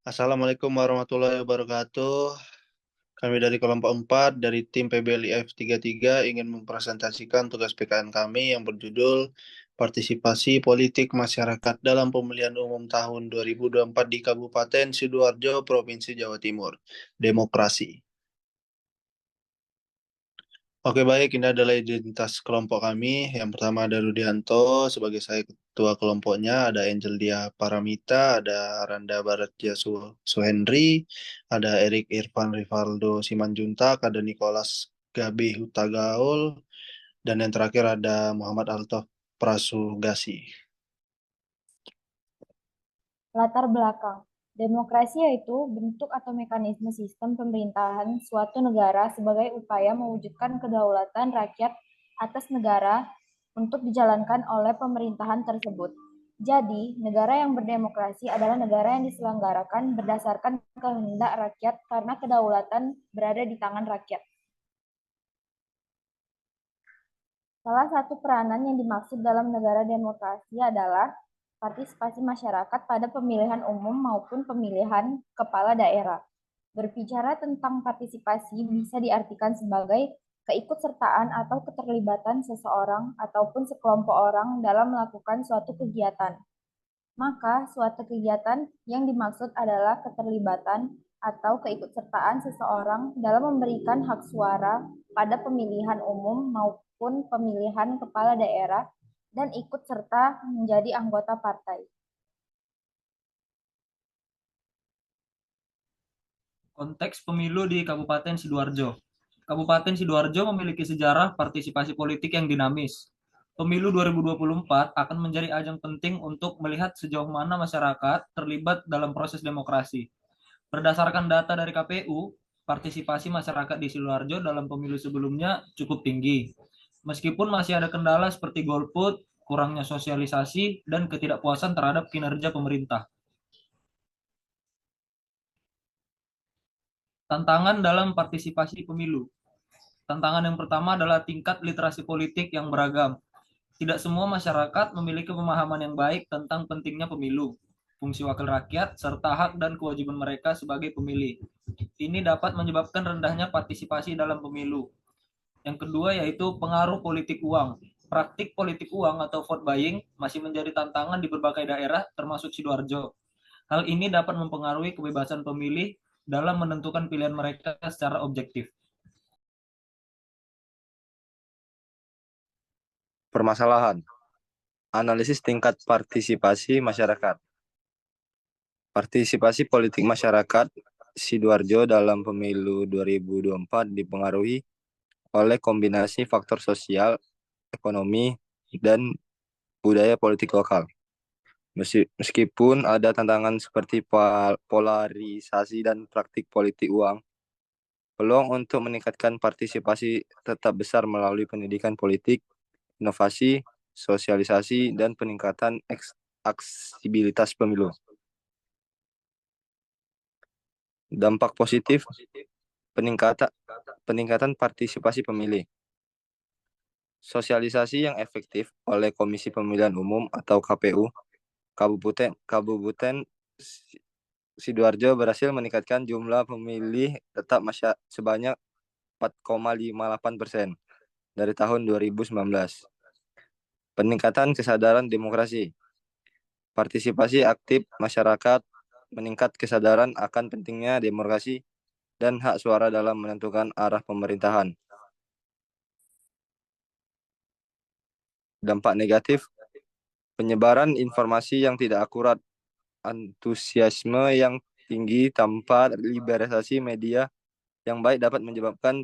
Assalamualaikum warahmatullahi wabarakatuh. Kami dari kelompok 4 dari tim PBLIF 33 ingin mempresentasikan tugas PKN kami yang berjudul Partisipasi Politik Masyarakat dalam Pemilihan Umum tahun 2024 di Kabupaten Sidoarjo, Provinsi Jawa Timur. Demokrasi. Oke baik, ini adalah identitas kelompok kami. Yang pertama ada Rudianto, sebagai saya ketua kelompoknya, ada Angel Dia Paramita, ada Randa Baratja Suhendri, ada Erik Irfan Rivaldo Simanjuntak, ada Nicholas Gabi Hutagaul, dan yang terakhir ada Muhammad Altof Prasugasi. Latar belakang. Demokrasi yaitu bentuk atau mekanisme sistem pemerintahan suatu negara sebagai upaya mewujudkan kedaulatan rakyat atas negara untuk dijalankan oleh pemerintahan tersebut. Jadi, negara yang berdemokrasi adalah negara yang diselenggarakan berdasarkan kehendak rakyat karena kedaulatan berada di tangan rakyat. Salah satu peranan yang dimaksud dalam negara demokrasi adalah partisipasi masyarakat pada pemilihan umum maupun pemilihan kepala daerah. Berbicara tentang partisipasi bisa diartikan sebagai keikutsertaan atau keterlibatan seseorang ataupun sekelompok orang dalam melakukan suatu kegiatan. Maka, suatu kegiatan yang dimaksud adalah keterlibatan atau keikutsertaan seseorang dalam memberikan hak suara pada pemilihan umum maupun pemilihan kepala daerah dan ikut serta menjadi anggota partai. Konteks pemilu di Kabupaten Sidoarjo. Kabupaten Sidoarjo memiliki sejarah partisipasi politik yang dinamis. Pemilu 2024 akan menjadi ajang penting untuk melihat sejauh mana masyarakat terlibat dalam proses demokrasi. Berdasarkan data dari KPU, partisipasi masyarakat di Sidoarjo dalam pemilu sebelumnya cukup tinggi. Meskipun masih ada kendala seperti golput, kurangnya sosialisasi, dan ketidakpuasan terhadap kinerja pemerintah. Tantangan dalam partisipasi pemilu. Tantangan yang pertama adalah tingkat literasi politik yang beragam. Tidak semua masyarakat memiliki pemahaman yang baik tentang pentingnya pemilu, fungsi wakil rakyat, serta hak dan kewajiban mereka sebagai pemilih. Ini dapat menyebabkan rendahnya partisipasi dalam pemilu. Yang kedua yaitu pengaruh politik uang. Praktik politik uang atau vote buying masih menjadi tantangan di berbagai daerah termasuk Sidoarjo. Hal ini dapat mempengaruhi kebebasan pemilih dalam menentukan pilihan mereka secara objektif. Permasalahan. Analisis tingkat partisipasi masyarakat. Partisipasi politik masyarakat Sidoarjo dalam pemilu 2024 dipengaruhi oleh kombinasi faktor sosial, ekonomi, dan budaya politik lokal. Meskipun ada tantangan seperti polarisasi dan praktik politik uang, peluang untuk meningkatkan partisipasi tetap besar melalui pendidikan politik, inovasi, sosialisasi, dan peningkatan aksibilitas pemilu. Dampak positif peningkatan partisipasi pemilih. Sosialisasi yang efektif oleh Komisi Pemilihan Umum atau KPU Kabupaten Sidoarjo berhasil meningkatkan jumlah pemilih tetap sebanyak 4,58% dari tahun 2019. Peningkatan kesadaran demokrasi. Partisipasi aktif masyarakat meningkat kesadaran akan pentingnya demokrasi dan hak suara dalam menentukan arah pemerintahan. Dampak negatif, penyebaran informasi yang tidak akurat, antusiasme yang tinggi tanpa liberalisasi media yang baik dapat menyebabkan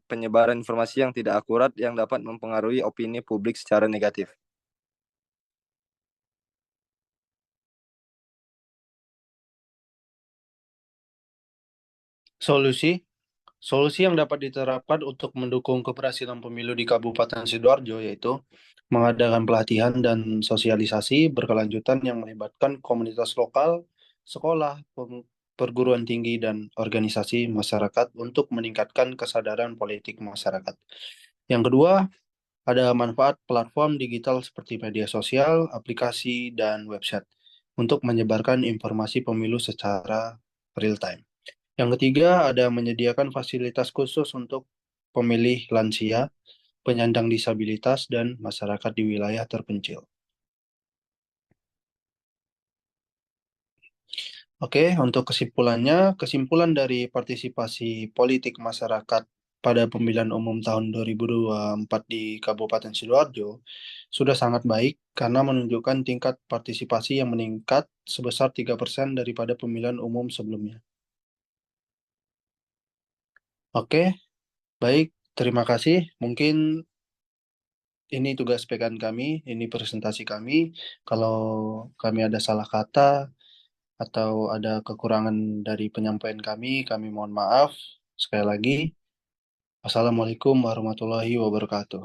penyebaran informasi yang tidak akurat yang dapat mempengaruhi opini publik secara negatif. Solusi yang dapat diterapkan untuk mendukung keberhasilan pemilu di Kabupaten Sidoarjo yaitu mengadakan pelatihan dan sosialisasi berkelanjutan yang melibatkan komunitas lokal, sekolah, perguruan tinggi, dan organisasi masyarakat untuk meningkatkan kesadaran politik masyarakat. Yang kedua, ada manfaat platform digital seperti media sosial, aplikasi, dan website untuk menyebarkan informasi pemilu secara real time. Yang ketiga, ada menyediakan fasilitas khusus untuk pemilih lansia, penyandang disabilitas, dan masyarakat di wilayah terpencil. Oke, untuk kesimpulannya, kesimpulan dari partisipasi politik masyarakat pada pemilihan umum tahun 2024 di Kabupaten Sidoarjo sudah sangat baik karena menunjukkan tingkat partisipasi yang meningkat sebesar 3% daripada pemilihan umum sebelumnya. Oke, baik. Terima kasih. Mungkin ini tugas pekan kami, ini presentasi kami. Kalau kami ada salah kata atau ada kekurangan dari penyampaian kami mohon maaf. Sekali lagi, Assalamualaikum warahmatullahi wabarakatuh.